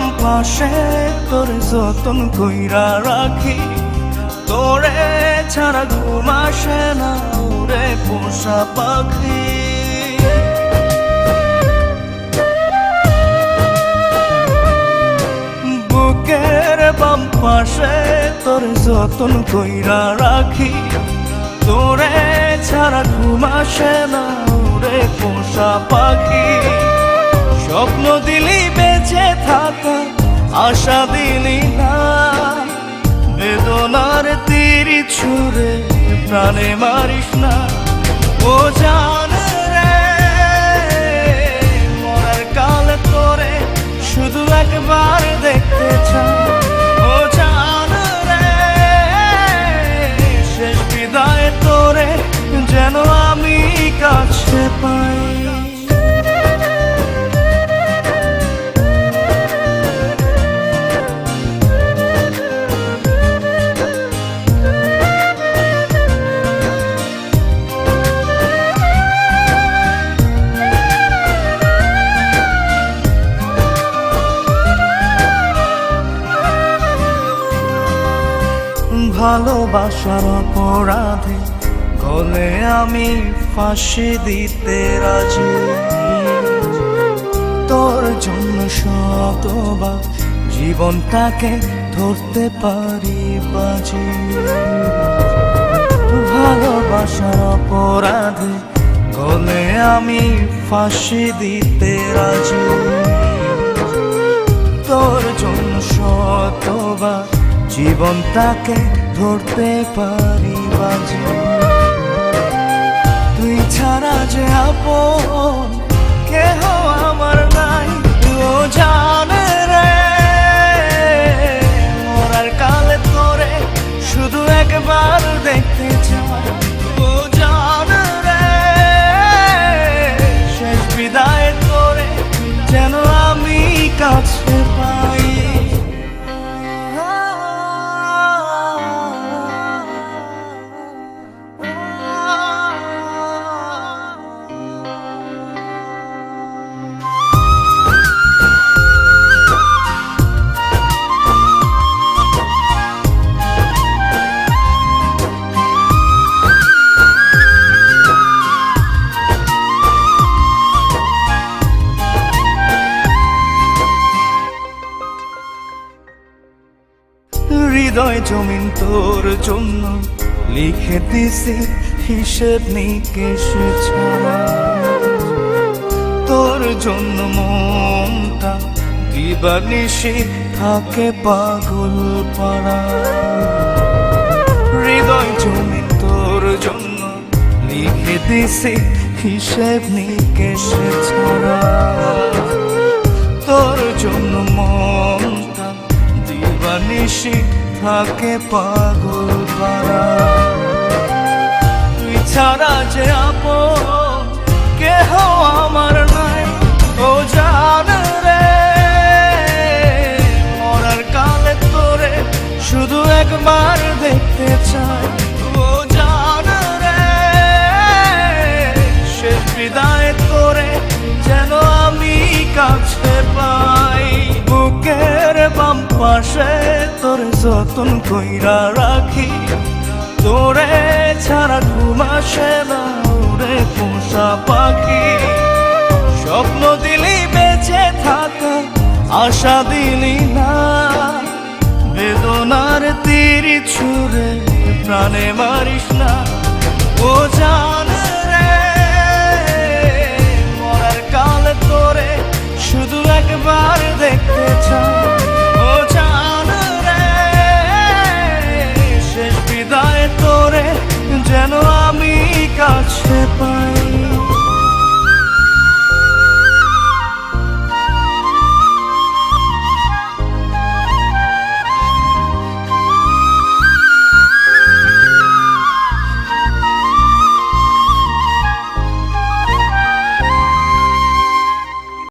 বাম পাশে তোরে যতন কইরা রাখি, তোরে ছাড়া ঘুম আসে না ওরে পোষা পাখি। বুকের বাম পাশে তোরে যতন কইরা রাখি, তোরে ছাড়া ঘুম আসে না ওরে পোষা পাখি। স্বপ্ন দিলি বেঁচে থাকা, আশা দিলি না, বেদনার তীর ছুঁড়ে প্রাণে মারিস না। ও জান রে, মরার কাল তোরে শুধু একবার দেখতে চাই। ও জান রে, শেষ বিদায় তোরে যেন আমি কাছে পাই। ভালোবাসার অপরাধে গলে আমি ফাঁসি দিতে রাজি, তোর জন্য শতবার জীবনটাকে ধরতে পারি বাজি। ভালোবাসার অপরাধে গলে আমি ফাঁসি দিতে রাজি, তোর জন্য শতবার জীবনটাকে ধরতে পারি বাজি। তুই ছাড়া যে আপন কেহ আমার নাই। ও জান রে, মরার কালে তোরে শুধু একবার দেখতে চাই। ও জান রে, শেষ বিদায় তোরে যেন আমি কাছে পাই। হৃদয় জমিন তোর জন্য লিখে দিছি হিসেব নিকেশ ছাড়া, তোর জন্য মনটা দিবানিশি থাকে পাগল পাড়া। হৃদয় জমিন তোর জন্য লিখে দিছি হিসেব নিকেশ ছাড়া, তোর জন্য মনটা দিবানিশি থাকে পাগল পাড়া। তুই ছাড়া যে আপন কেহ আমার নাই। ও জান রে, মরার কালে তোরে শুধু একবার দেখতে চাই। ও জান রে, শেষ বিদায় তোরে যেন আমি কাছে পাই। বুকের বাম পাশে তোরে যতন কইরা রাখি, তোরে ছাড়া ঘুম আসে না ওরে পোষা পাখি। স্বপ্ন দিলি বেঁচে থাকা, আশা দিলি না, বেদনার তীর ছুঁড়ে প্রাণে মারিস না। ও জান রে, মরার কাল তোরে শুধু একবার দেখতে চাই।